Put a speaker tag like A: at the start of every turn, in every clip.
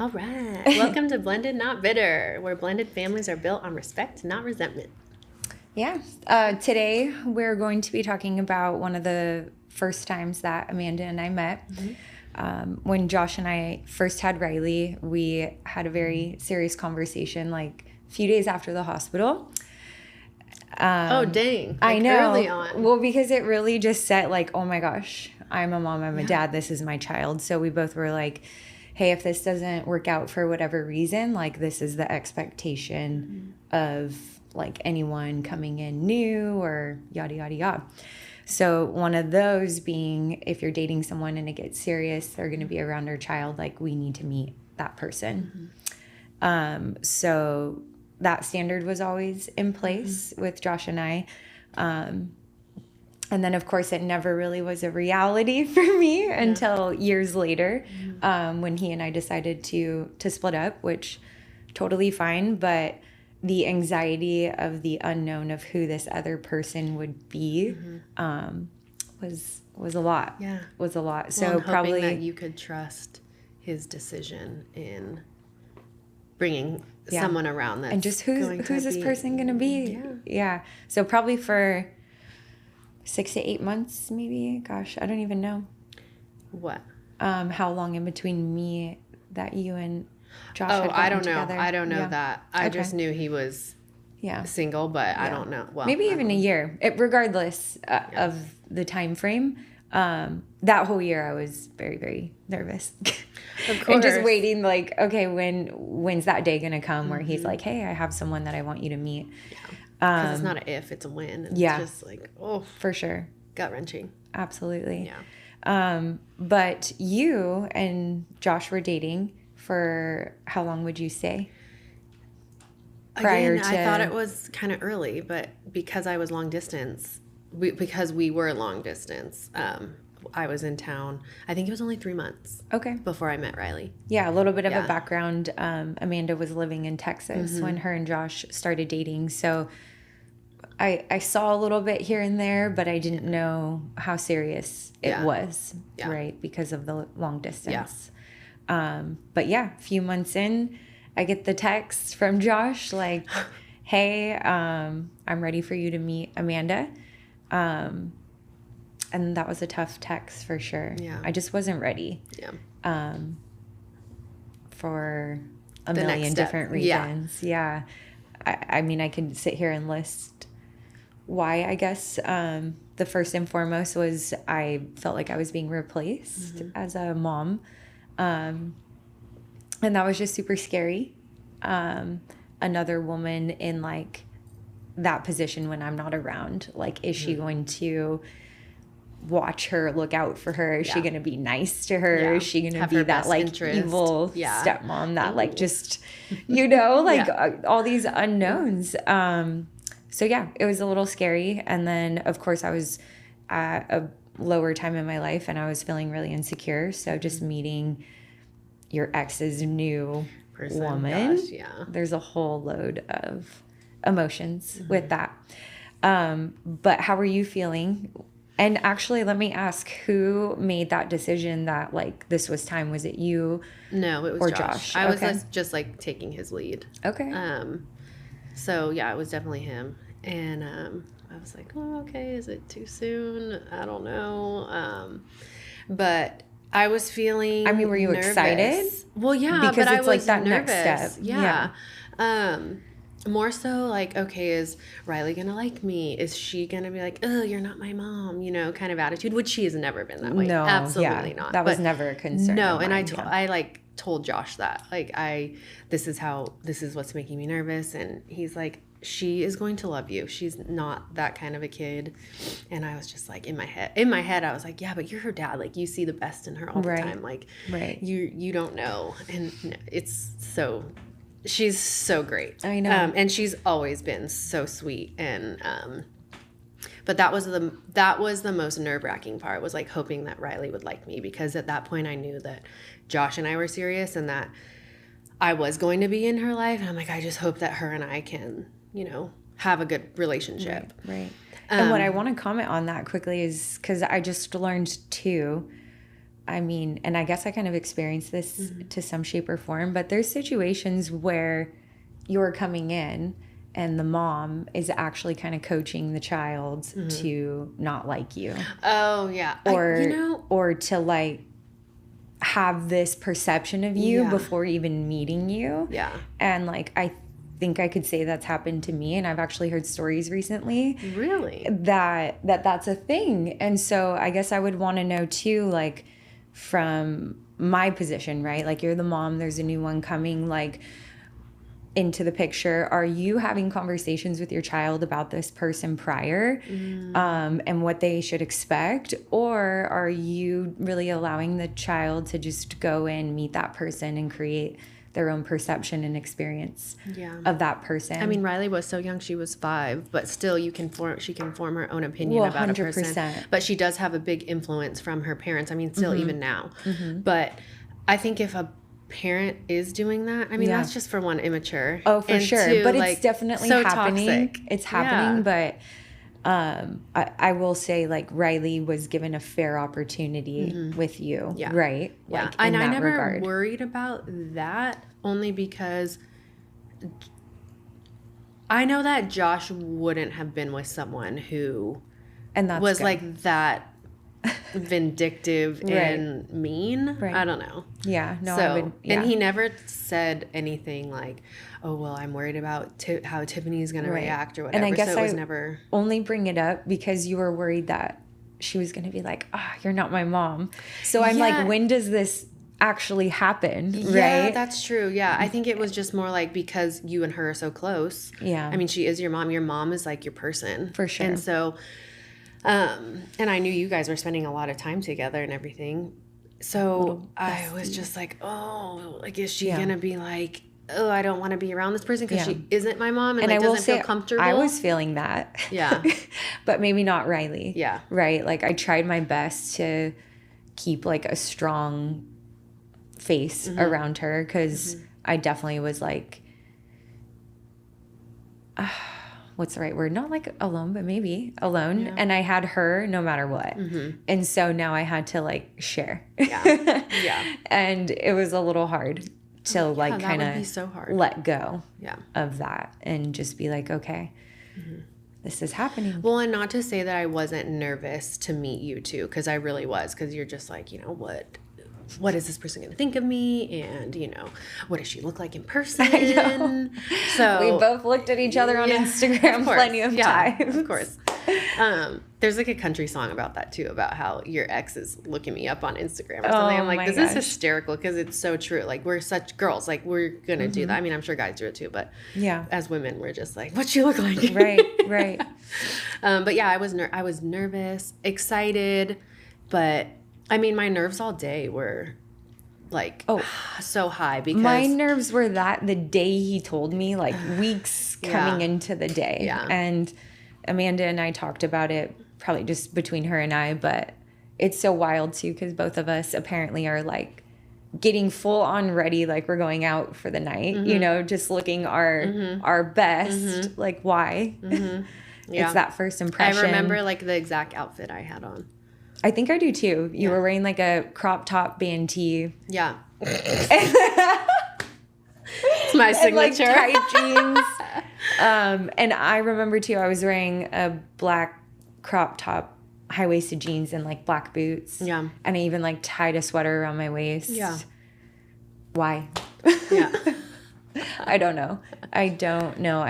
A: All right. Welcome to Blended Not Bitter, where blended families are built on respect, not resentment.
B: Yeah. Today we're going to be talking about one of the first times that Amanda and I met. When Josh and I first had Riley, we had a very serious conversation like a few days after the hospital.
A: Oh, dang.
B: I
A: Like,
B: know.
A: early on.
B: Well, because it really just set like, oh my gosh, I'm a mom, I'm a dad, this is my child. So we both were like, hey, if this doesn't work out for whatever reason, like this is the expectation of like anyone coming in new or yada, yada, yada. So one of those being if you're dating someone and it gets serious, they're going to be around our child, like we need to meet that person. So that standard was always in place with Josh and I. And then, of course, it never really was a reality for me until years later when he and I decided to split up, which totally fine. But the anxiety of the unknown of who this other person would be was a lot.
A: Yeah.
B: Was a lot.
A: Well,
B: So
A: I'm
B: probably
A: hoping that you could trust his decision in bringing someone around that's
B: and just who's this person going to be? Yeah. So probably for 6 to 8 months, maybe. Gosh, I don't even know.
A: What?
B: How long in between me that you and Josh had gotten
A: I don't know.
B: together?
A: I don't know
B: Yeah.
A: that. I just knew he was single, but I don't know. Well,
B: maybe even a year. Regardless of the time frame, that whole year I was very, very nervous.
A: Of course.
B: And just waiting, like, okay, when's that day gonna come where he's like, hey, I have someone that I want you to meet.
A: Because it's not an if, it's a when. And it's just like, oh.
B: For sure.
A: Gut-wrenching.
B: Absolutely.
A: Yeah.
B: But you and Josh were dating for how long would you say?
A: Again, I thought it was kind of early, but because I was long distance, because we were long distance, I was in town. I think it was only 3 months.
B: Okay.
A: Before I met Riley.
B: Yeah, a little bit of a background. Amanda was living in Texas when her and Josh started dating. So I saw a little bit here and there, but I didn't know how serious it was, right? Because of the long distance. But yeah, a few months in, I get the text from Josh like, hey, I'm ready for you to meet Amanda. And that was a tough text for sure. Yeah. I just wasn't ready. Yeah. For a million different reasons. Yeah. I mean, I could sit here and list why, I guess. The first and foremost was I felt like I was being replaced as a mom. And that was just super scary. Another woman in like that position when I'm not around, like, is she going to watch her, look out for her? Is she going to be nice to her? Is she going to be that like evil stepmom that like just, you know, like all these unknowns. So yeah, it was a little scary. And then of course I was at a lower time in my life and I was feeling really insecure. So just meeting your ex's new woman, there's a whole load of emotions with that. But how were you feeling? And actually, let me ask, who made that decision that like this was time? Was it you?
A: No, it was
B: or
A: Josh. I was just like taking his lead.
B: Okay.
A: So yeah, it was definitely him. And I was like, oh, okay, is it too soon? I don't know. But I was feeling
B: I mean, were you
A: nervous.
B: Excited?
A: Well, yeah,
B: because
A: but
B: it's
A: I was
B: like that
A: nervous.
B: next step.
A: Yeah. More so like, okay, is Riley gonna like me? Is she gonna be like, oh, you're not my mom, you know, kind of attitude, which she has never been that way.
B: No,
A: absolutely not.
B: That was never a concern.
A: No, and I like told Josh that, like, this is what's making me nervous, and he's like, she is going to love you. She's not that kind of a kid. And I was just like, in my head, I was like, yeah, but you're her dad. Like, you see the best in her all the time. Like, you don't know. And she's so great.
B: I know.
A: And she's always been so sweet. And, but that was the most nerve-wracking part, was like hoping that Riley would like me, because at that point I knew that Josh and I were serious and that I was going to be in her life. And I'm like, I just hope that her and I can, you know, have a good relationship.
B: Right. And what I want to comment on that quickly is because I just learned too, I mean, and I guess I kind of experienced this to some shape or form, but there's situations where you're coming in and the mom is actually kind of coaching the child to not like you.
A: Oh, yeah.
B: Or to like have this perception of you before even meeting you.
A: Yeah.
B: And like, I think I could say that's happened to me, and I've actually heard stories recently
A: really
B: that's a thing. And so I guess I would want to know too, like from my position, right? Like you're the mom, there's a new one coming like into the picture. Are you having conversations with your child about this person prior and what they should expect, or are you really allowing the child to just go and meet that person and create their own perception and experience of that person?
A: I mean, Riley was so young; she was 5, but still, she can form her own opinion about 100%. A person. But she does have a big influence from her parents. I mean, still even now. But I think if a parent is doing that, I mean, that's just for one, immature.
B: Oh, for sure.
A: Two,
B: but
A: like,
B: it's definitely
A: so
B: happening.
A: Toxic.
B: It's happening, but I will say, like, Riley was given a fair opportunity with you, right?
A: Yeah,
B: like,
A: and I never worried about that, only because I know that Josh wouldn't have been with someone who was good. Like that vindictive and mean. Right. I don't know.
B: Yeah, no,
A: so,
B: I would. Yeah.
A: And he never said anything like, "Oh, well, I'm worried about how Tiffany's going to react or whatever."
B: And I guess
A: so it was never
B: only bring it up because you were worried that she was going to be like, "Ah, you're not my mom." So I'm like, when does this actually happen?
A: Yeah,
B: right?
A: That's true. Yeah, I think it was just more like because you and her are so close.
B: Yeah,
A: I mean, she is your mom. Your mom is like your person
B: for sure.
A: And so. And I knew you guys were spending a lot of time together and everything. So I was just like, oh, like, is she going to be like, oh, I don't want to be around this person because she isn't my mom and like, doesn't feel comfortable?
B: I was feeling that.
A: Yeah.
B: But maybe not Riley.
A: Yeah.
B: Right? Like, I tried my best to keep like a strong face around her because I definitely was like, what's the right word? Not like alone, but maybe alone. Yeah. And I had her no matter what. And so now I had to like share.
A: Yeah. Yeah.
B: And it was a little hard to like kind of let go of that and just be like, okay, this is happening.
A: Well, and not to say that I wasn't nervous to meet you too, because I really was, because you're just like, you know, what is this person going to think of me? And, you know, what does she look like in person?
B: I know. So we both looked at each other on Instagram plenty of times.
A: Of course. There's like a country song about that too, about how your ex is looking me up on Instagram or something. I'm like, this is hysterical because it's so true. Like, we're such girls. Like, we're going to do that. I mean, I'm sure guys do it too, but as women, we're just like, what you look like?
B: Right.
A: But yeah, I was nervous, excited, but I mean, my nerves all day were like so high because
B: my nerves were that the day he told me, like weeks coming into the day.
A: Yeah.
B: And Amanda and I talked about it probably just between her and I, but it's so wild too because both of us apparently are like getting full on ready, like we're going out for the night, you know, just looking our best. Like, why? It's that first impression.
A: I remember like the exact outfit I had on.
B: I think I do too. You were wearing like a crop top band tee.
A: Yeah. It's my signature.
B: And, like, tight jeans. And I remember too, I was wearing a black crop top, high-waisted jeans and like black boots.
A: Yeah.
B: And I even like tied a sweater around my waist.
A: Yeah.
B: Why?
A: Yeah.
B: I don't know. I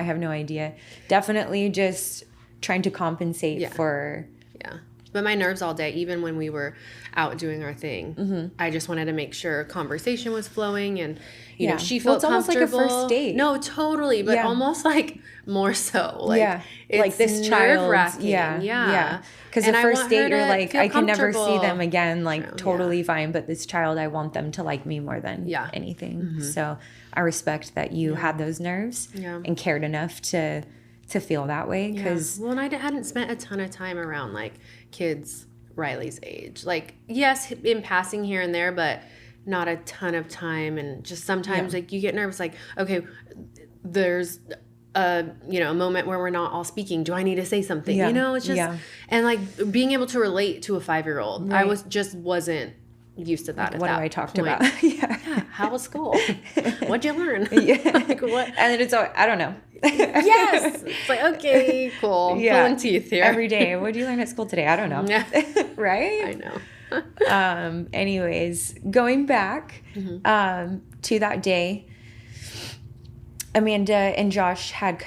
B: have no idea. Definitely just trying to compensate for...
A: Yeah. But my nerves all day, even when we were out doing our thing, I just wanted to make sure conversation was flowing and, you know, she felt comfortable.
B: Almost like a first date.
A: No, totally. But almost like more so. Like, it's
B: like this nerve-wracking.
A: Yeah.
B: Because the first date, you're like, I can never see them again. Like, totally fine. But this child, I want them to like me more than anything. So I respect that you had those nerves and cared enough to feel that way. Cause
A: well, and I hadn't spent a ton of time around like kids Riley's age. Like, yes, in passing here and there, but not a ton of time. And just sometimes like you get nervous, like, okay, there's a moment where we're not all speaking. Do I need to say something? You know, it's just and like being able to relate to a 5-year-old. I wasn't used to that.
B: What
A: at
B: have
A: that
B: I talked
A: point.
B: about?
A: Yeah. How was school? What'd you learn?
B: Yeah.
A: Like, what?
B: And then it's, I don't know.
A: Yes. It's like, okay, cool.
B: Yeah.
A: Pulling teeth here.
B: Every day. What did you learn at school today? I don't know. Right?
A: I know.
B: Anyways, going back to that day, Amanda and Josh had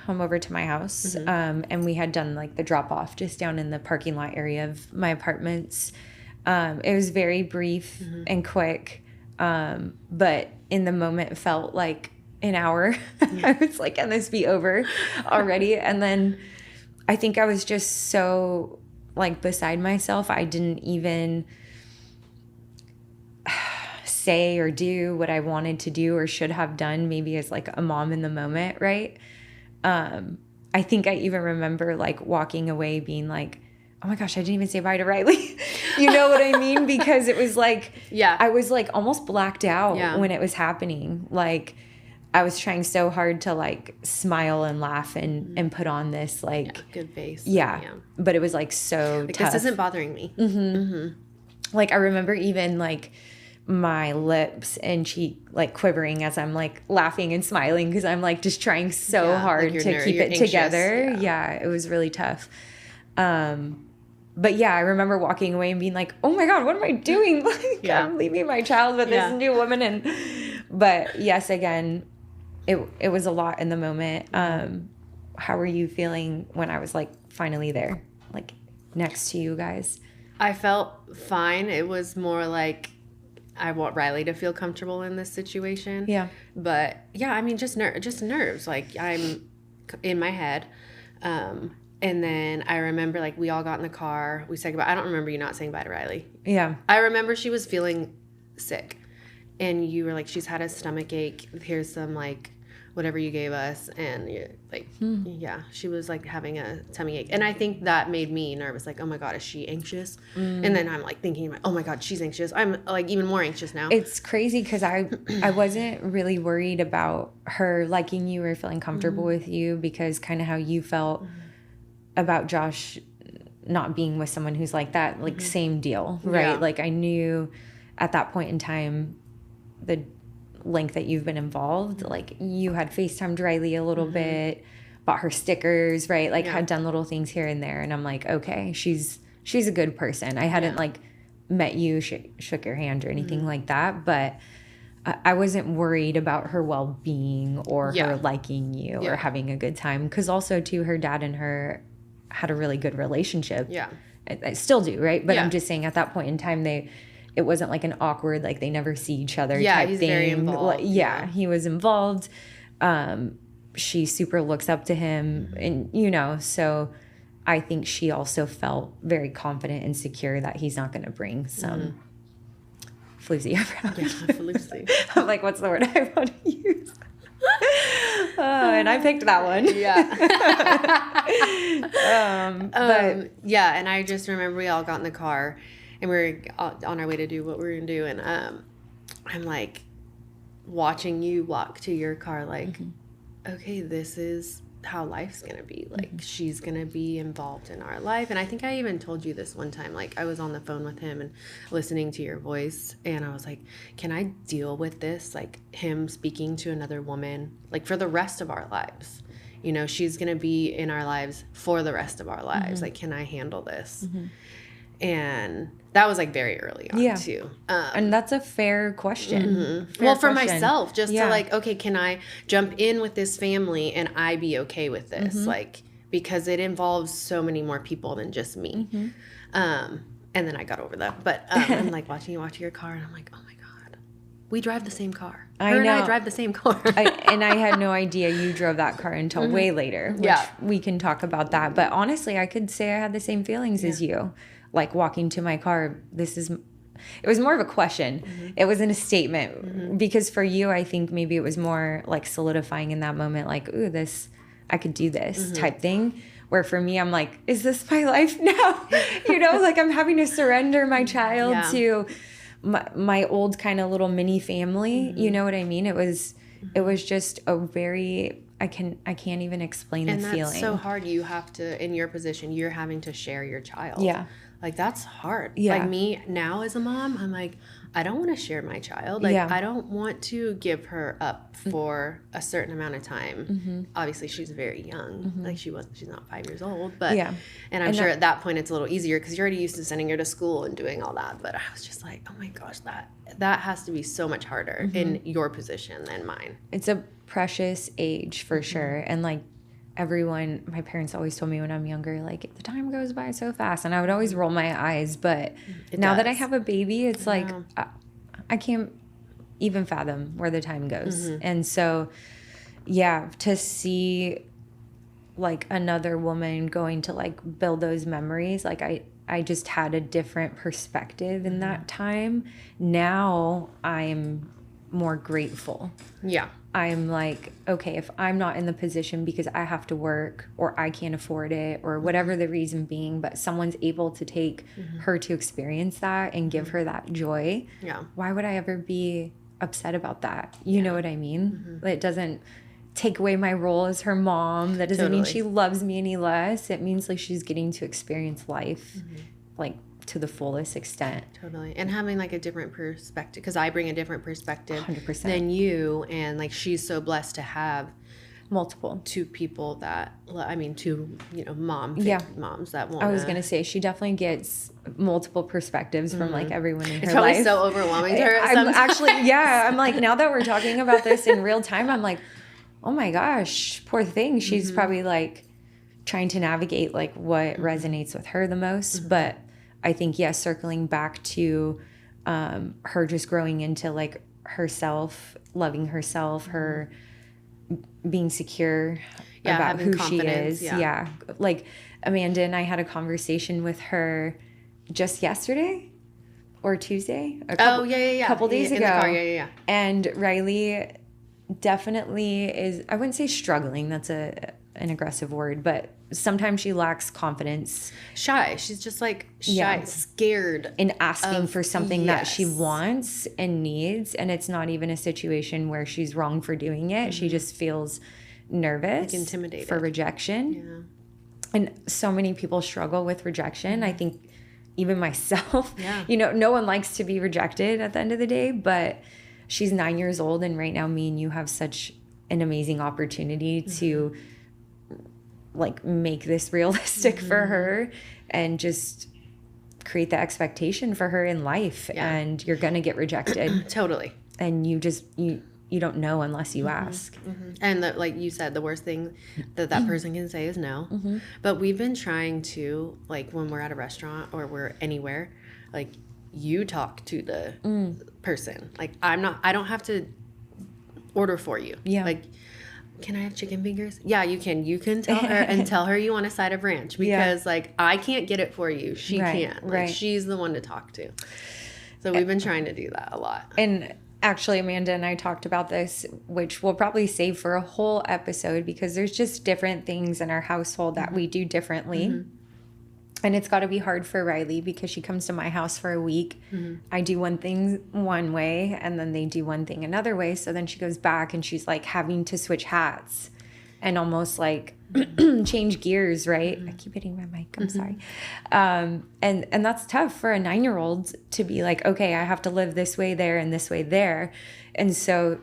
B: come over to my house, and we had done like the drop off just down in the parking lot area of my apartments. It was very brief and quick, but in the moment it felt like an hour. I was like, can this be over already? And then I think I was just so like beside myself. I didn't even say or do what I wanted to do or should have done, maybe as like a mom in the moment, right? I think I even remember like walking away being like, oh my gosh, I didn't even say bye to Riley. You know what I mean? Because it was like, I was like almost blacked out when it was happening. Like I was trying so hard to like smile and laugh and put on this like
A: good face.
B: Yeah. But it was like so
A: like,
B: tough.
A: This isn't bothering me.
B: Like I remember even like my lips and cheek like quivering as I'm like laughing and smiling because I'm like just trying so hard to keep it together. Yeah, it was really tough. But yeah, I remember walking away and being like, oh my God, what am I doing? Like I'm leaving my child with this new woman. But yes, again, it was a lot in the moment. How were you feeling when I was like finally there, like next to you guys?
A: I felt fine. It was more like I want Riley to feel comfortable in this situation. Yeah. But yeah, I mean, just nerves. Like I'm in my head. And then I remember like we all got in the car. We said goodbye. I don't remember you not saying bye to Riley. Yeah. I remember she was feeling sick. And you were like, she's had a stomach ache. Here's some like whatever you gave us. And you're like, yeah, she was like having a tummy ache. And I think that made me nervous. Like, oh my God, is she anxious? And then I'm like thinking, oh my God, she's anxious. I'm like even more anxious now.
B: It's crazy because I wasn't really worried about her liking you or feeling comfortable with you because kind of how you felt about Josh not being with someone who's like that, like same deal, right? Yeah. Like I knew at that point in time, the length that you've been involved, like you had FaceTimed Riley a little bit, bought her stickers, right? Like had done little things here and there. And I'm like, okay, she's a good person. I hadn't like met you, shook your hand or anything like that, but I wasn't worried about her well-being or her liking you or having a good time. Cause also too, her dad and her had a really good relationship. Yeah. I still do, right? But I'm just saying at that point in time, it wasn't like an awkward, like they never see each other type
A: he's
B: thing.
A: Very involved.
B: He was involved. She super looks up to him and, you know, so I think she also felt very confident and secure that he's not going to bring some floozy around.
A: Yeah, floozy.
B: I'm like, what's the word I want to use? And I picked that one.
A: But yeah, and I just remember we all got in the car and we were on our way to do what we were gonna do, and I'm like watching you walk to your car, like, okay, this is how life's gonna be. Like she's gonna be involved in our life. And I think I even told you this one time, like I was on the phone with him and listening to your voice, and I was like, can I deal with this, like him speaking to another woman like for the rest of our lives? You know, she's gonna be in our lives for the rest of our lives. Like, can I handle this? And that was like very early on too.
B: And that's a fair question.
A: Well, for myself, just to like, okay, can I jump in with this family and I be okay with this? Like, because it involves so many more people than just me. And then I got over that. But I'm like watching you walk to your car and I'm like, oh my God, we drive the same car. Her and I drive the same car.
B: And I had no idea you drove that car until way later, which we can talk about that. But honestly, I could say I had the same feelings as you. Like walking to my car, it was more of a question. It wasn't a statement because for you, I think maybe it was more like solidifying in that moment, like, ooh, I could do this type thing. Where for me, I'm like, is this my life now? You know, like I'm having to surrender my child to my old kind of little mini family. You know what I mean? It was just a very, I can't even explain the feeling.
A: And that's so hard. You have to, in your position, you're having to share your child. Yeah. Like, that's hard.
B: Yeah.
A: Like, me now as a mom, I'm like, I don't want to share my child. Like, I don't want to give her up for a certain amount of time. Obviously, she's very young. Like, she's not 5 years old. But, and I'm sure at that point it's a little easier because you're already used to sending her to school and doing all that. But I was just like, oh my gosh, that has to be so much harder in your position than mine.
B: It's a precious age for sure. And like, my parents always told me when I'm younger, like, the time goes by so fast, and I would always roll my eyes. But now that I have a baby, it's like I can't even fathom where the time goes. And so, to see like another woman going to like build those memories, like I just had a different perspective in that time. Now I'm more grateful. Yeah. I'm like, okay, if I'm not in the position because I have to work or I can't afford it or whatever the reason being, but someone's able to take her to experience that and give her that joy, why would I ever be upset about that? You know what I mean? It doesn't take away my role as her mom. That doesn't mean she loves me any less. It means like she's getting to experience life like to the fullest extent.
A: Totally. And having like a different perspective, because I bring a different perspective
B: 100%.
A: than you, and like she's so blessed to have
B: multiple
A: two people that, I mean, two, moms that want.
B: I was gonna say she definitely gets multiple perspectives from like everyone in her life.
A: It's probably so overwhelming to her.
B: I'm actually I'm like, now that we're talking about this in real time, I'm like, oh my gosh, poor thing. She's probably like trying to navigate like what resonates with her the most. But I think, circling back to her just growing into like herself, loving herself, her being secure about who she is. Yeah. Like Amanda and I had a conversation with her just yesterday or Tuesday. A couple days ago. In the car, And Riley definitely is, I wouldn't say struggling. That's an aggressive word, but sometimes she lacks confidence.
A: Shy. She's just like shy, scared.
B: In asking for something that she wants and needs. And it's not even a situation where she's wrong for doing it. She just feels nervous. Like
A: intimidated.
B: For rejection. Yeah. And so many people struggle with rejection. I think even myself, no one likes to be rejected at the end of the day, but she's 9 years old. And right now, me and you have such an amazing opportunity to like make this realistic for her and just create the expectation for her in life. And you're gonna get rejected.
A: Totally.
B: And you just you don't know unless you ask.
A: And like you said, the worst thing that person can say is no. But we've been trying to, like, when we're at a restaurant or we're anywhere, like, you talk to the person. Like, I don't have to order for you. Like, can I have chicken fingers? Yeah, you can. You can tell her and tell her you want a side of ranch because like I can't get it for you. She can't. Like she's the one to talk to. So we've been trying to do that a lot.
B: And actually, Amanda and I talked about this, which we'll probably save for a whole episode because there's just different things in our household that we do differently. And it's got to be hard for Riley because she comes to my house for a week. I do one thing one way and then they do one thing another way. So then she goes back and she's like having to switch hats and almost like change gears, right? I keep hitting my mic. I'm sorry. And that's tough for a 9-year-old to be like, okay, I have to live this way there and this way there. And so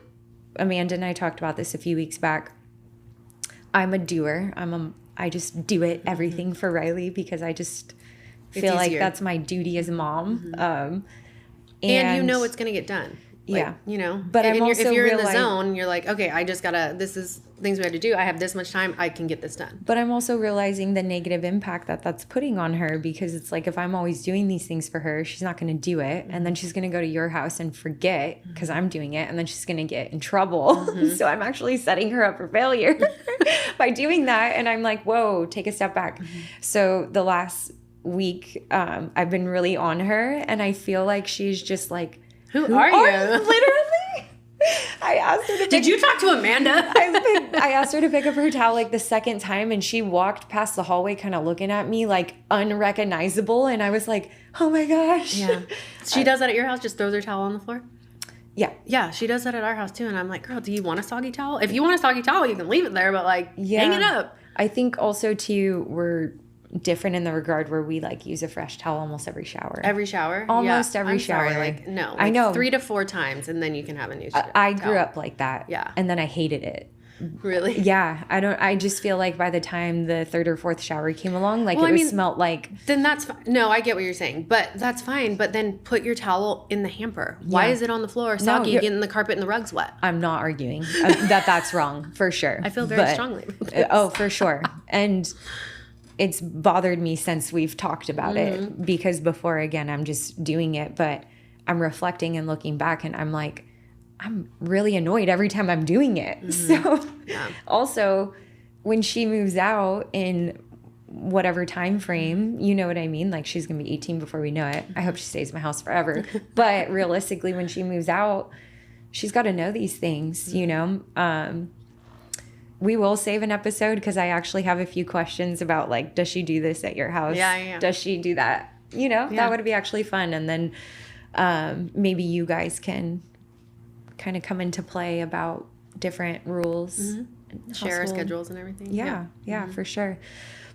B: Amanda and I talked about this a few weeks back. I'm a doer. I just do it, everything for Riley because I just feel like that's my duty as a mom.
A: And you know it's going to get done. Like,
B: But I'm also
A: if you're in the zone, you're like, okay, I just gotta, this is things we have to do. I have this much time. I can get this done.
B: But I'm also realizing the negative impact that's putting on her because it's like, if I'm always doing these things for her, she's not going to do it. And then she's going to go to your house and forget because I'm doing it. And then she's going to get in trouble. So I'm actually setting her up for failure by doing that. And I'm like, whoa, take a step back. So the last week, I've been really on her and I feel like she's just like,
A: Who are you?
B: Literally. I asked her to
A: Did you talk to Amanda?
B: I asked her to pick up her towel like the second time and she walked past the hallway kind of looking at me like unrecognizable. And I was like, oh my gosh.
A: Yeah. She does that at your house? Just throws her towel on the floor?
B: Yeah.
A: Yeah, she does that at our house too. And I'm like, girl, do you want a soggy towel? If you want a soggy towel, you can leave it there, but like hang it up.
B: I think also too, different in the regard where we like use a fresh towel almost every shower.
A: Every shower?
B: Almost every shower.
A: Sorry, like, no. Like
B: I know.
A: 3 to 4 times, and then you can have a new towel.
B: I grew up like that.
A: Yeah.
B: And then I hated it.
A: Really?
B: Yeah. I just feel like by the time the 3rd or 4th shower came along, like smelled like.
A: Then that's fine. No, I get what you're saying, but that's fine. But then put your towel in the hamper. Why is it on the floor soggy, getting the carpet and the rugs wet?
B: I'm not arguing that's wrong for sure.
A: I feel very strongly about this.
B: Oh, for sure. And it's bothered me since we've talked about it, because before, again, I'm just doing it, but I'm reflecting and looking back, and I'm like, I'm really annoyed every time I'm doing it. So also when she moves out in whatever time frame, you know what I mean? Like, she's going to be 18 before we know it. I hope she stays in my house forever. But realistically, when she moves out, she's got to know these things, you know? We will save an episode because I actually have a few questions about, like, does she do this at your house?
A: Yeah.
B: Does she do that? You know, that would be actually fun. And then maybe you guys can kind of come into play about different rules.
A: Share our schedules and everything.
B: Yeah, for sure.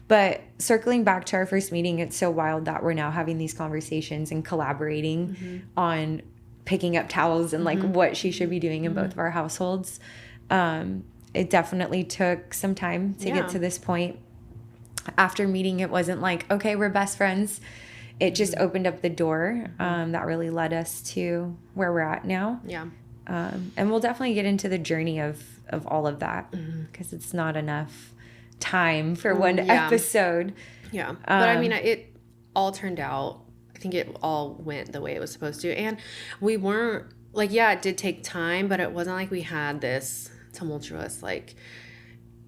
B: But circling back to our first meeting, it's so wild that we're now having these conversations and collaborating on picking up towels and like what she should be doing in both of our households. It definitely took some time to get to this point. After meeting, it wasn't like, okay, we're best friends. It just opened up the door that really led us to where we're at now.
A: Yeah.
B: And we'll definitely get into the journey of all of that, because it's not enough time for one episode.
A: Yeah. But I mean, it all turned out, I think it all went the way it was supposed to. And we weren't like, it did take time, but it wasn't like we had this tumultuous, like,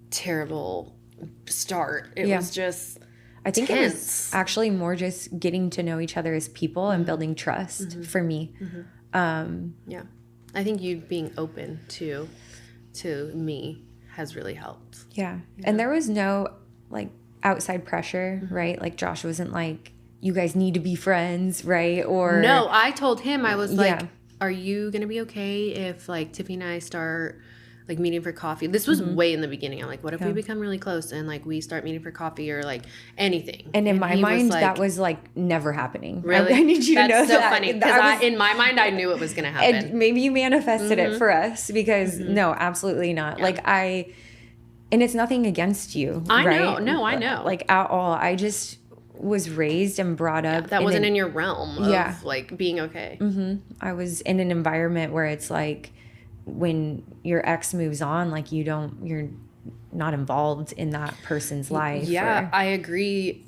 A: terrible start. It was just
B: I think
A: tense.
B: It was actually more just getting to know each other as people and building trust for me.
A: Yeah. I think you being open to me has really helped.
B: Yeah. And there was no, like, outside pressure, right? Like, Josh wasn't like, you guys need to be friends, right? Or
A: no, I told him, I was like, are you going to be okay if, like, Tiffany and I start, like, meeting for coffee? This was way in the beginning. I'm like, what if we become really close and, like, we start meeting for coffee or, like, anything?
B: And in my mind, that was, like, never happening.
A: Really?
B: I need you to know that.
A: That's so funny. Because in my mind, I knew it was going to happen.
B: And maybe you manifested it for us, because no, absolutely not. Yeah. Like, and it's nothing against you. I
A: know. No, I know.
B: Like, at all. I just was raised and brought up.
A: That wasn't in your realm of, like, being okay.
B: I was in an environment where it's like, when your ex moves on, like, you're not involved in that person's life.
A: Yeah, I agree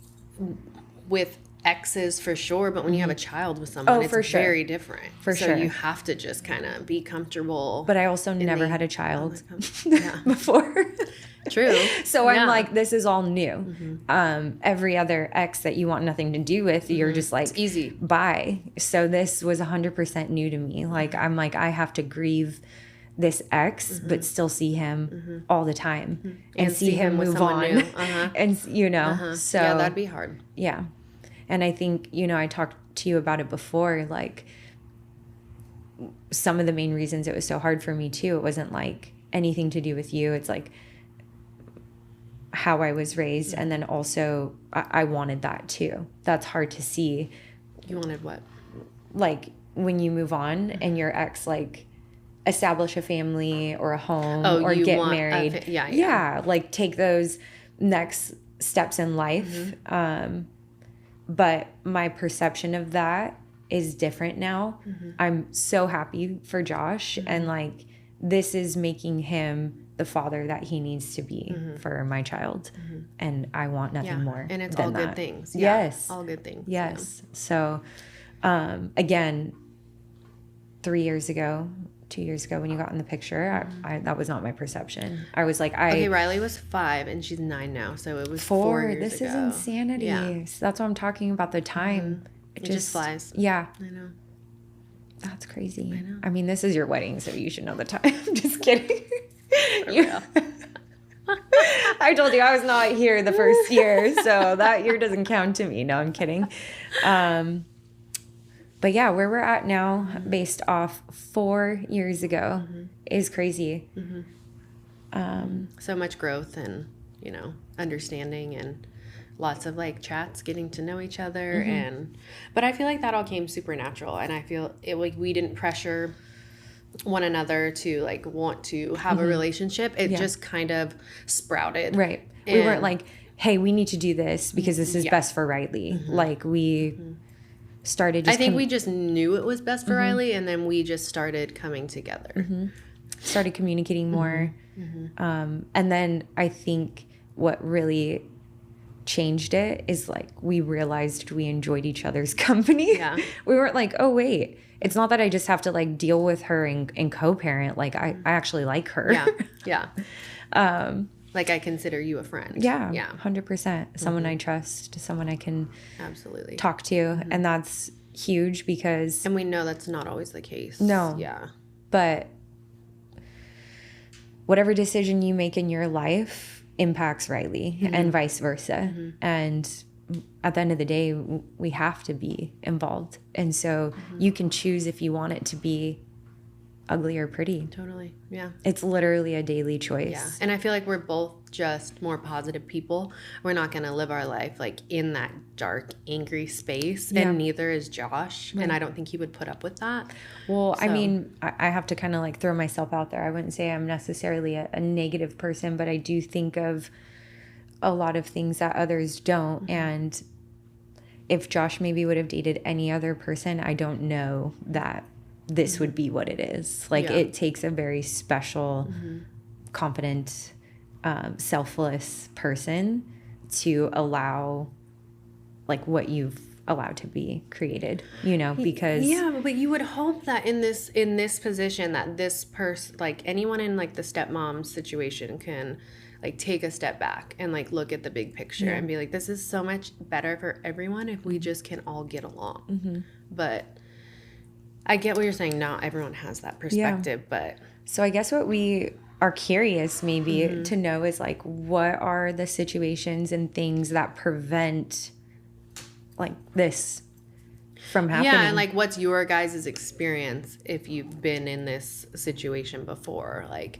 A: with exes for sure, but when you have a child with someone, it's very different. So you have to just kind of be comfortable.
B: But I also never had a child before.
A: True.
B: So I'm like, this is all new. Every other ex that you want nothing to do with, you're just like,
A: it's easy.
B: Bye. So this was 100% new to me. Like, I'm like, I have to grieve this ex, but still see him all the time and see him move on. And, you know, so.
A: Yeah, that'd be hard.
B: Yeah. And I think, you know, I talked to you about it before, like, some of the main reasons it was so hard for me too, it wasn't like anything to do with you. It's like how I was raised. And then also I wanted that too. That's hard to see.
A: You wanted what?
B: Like, when you move on and your ex, like, establish a family or a home or get married. Like, take those next steps in life. But my perception of that is different now. I'm so happy for Josh, and, like, this is making him the father that he needs to be for my child. And I want nothing more.
A: And it's
B: than
A: all
B: that.
A: good things.
B: Yes.
A: All good things.
B: Yes. Yeah. So, again, 2 years ago, when you got in the picture, I that was not my perception. I was like,
A: okay, Riley was 5 and she's 9 now. So it was 4 years
B: This
A: ago.
B: is insanity. Yeah. So that's what I'm talking about, the time.
A: It just flies.
B: Yeah.
A: I know.
B: That's crazy.
A: I know.
B: I mean, this is your wedding, so you should know the time. I'm just kidding. I told you I was not here the first year, so that year doesn't count to me. No, I'm kidding. But yeah, where we're at now, based off 4 years ago, is crazy.
A: So much growth and, you know, understanding and lots of like chats, getting to know each other. But I feel like that all came super natural, and I feel it like we didn't pressure one another to like want to have a relationship. It just kind of sprouted.
B: Right. We weren't like, hey, we need to do this because this is best for Riley. Like we started just
A: I think we just knew it was best for Riley, and then we just started coming together.
B: Started communicating more. And then I think what really changed it is like we realized we enjoyed each other's company.
A: Yeah.
B: We weren't like, oh wait, it's not that I just have to like deal with her and co-parent. Like I actually like her.
A: Yeah. Like I consider you a friend.
B: Yeah. 100%. Someone I trust, someone I can
A: absolutely
B: talk to. And that's huge because...
A: And we know that's not always the case.
B: No.
A: Yeah.
B: But whatever decision you make in your life impacts Riley and vice versa. And at the end of the day, we have to be involved. And so you can choose if you want it to be ugly or pretty.
A: Totally. Yeah.
B: It's literally a daily choice.
A: Yeah. And I feel like we're both just more positive people. We're not going to live our life like in that dark, angry space. Yeah. And neither is Josh. Right. And I don't think he would put up with that.
B: Well, so. I mean, I have to kind of like throw myself out there. I wouldn't say I'm necessarily a negative person, but I do think of a lot of things that others don't. And if Josh maybe would have dated any other person, I don't know that this would be what it is. Like it takes a very special, confident, selfless person to allow like what you've allowed to be created, you know, because
A: but you would hope that in this position that this person, like anyone in like the stepmom situation, can like take a step back and like look at the big picture and be like, this is so much better for everyone if we just can all get along. But I get what you're saying. Not everyone has that perspective, but...
B: So I guess what we are curious maybe to know is like, what are the situations and things that prevent like this from happening?
A: Yeah, and like what's your guys' experience if you've been in this situation before? Like,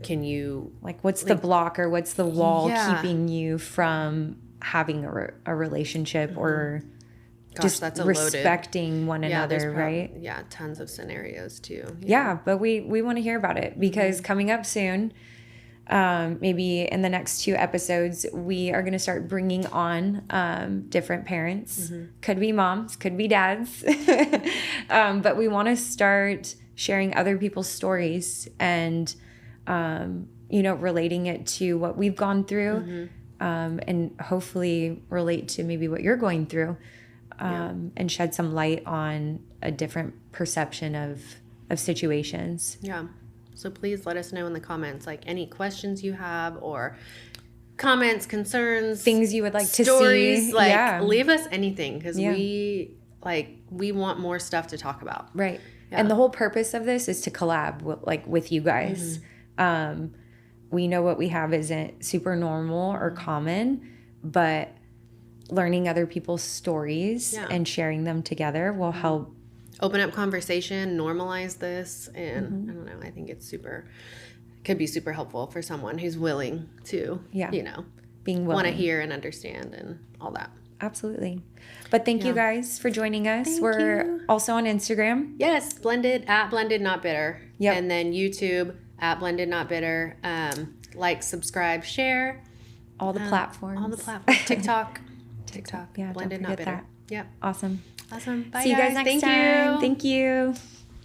A: can you...
B: Like, what's the block or what's the wall keeping you from having a relationship or...
A: Gosh,
B: just
A: that's
B: respecting one another, right?
A: Yeah, tons of scenarios too.
B: Yeah, but we want to hear about it because coming up soon, maybe in the next 2 episodes, we are going to start bringing on different parents. Could be moms, could be dads. But we want to start sharing other people's stories and, you know, relating it to what we've gone through and hopefully relate to maybe what you're going through. And shed some light on a different perception of situations. Yeah.
A: So please let us know in the comments, like any questions you have or comments, concerns,
B: things you would like
A: stories,
B: to see.
A: Like leave us anything because we want more stuff to talk about.
B: Right. Yeah. And the whole purpose of this is to collab with you guys. We know what we have isn't super normal or common, but learning other people's stories and sharing them together will help
A: open up conversation, normalize this, and I don't know, I think it's could be super helpful for someone who's willing to, you know,
B: being willing,
A: want to hear and understand and all that.
B: Absolutely. But thank you guys for joining us. We're also on Instagram.
A: Yes, blended not bitter. Yep. And then YouTube @blended not bitter. Like, subscribe, share.
B: All the platforms.
A: TikTok.
B: Yeah,
A: blended not bitter.
B: That. Yep. Awesome.
A: Bye,
B: See you guys next time. Thank you.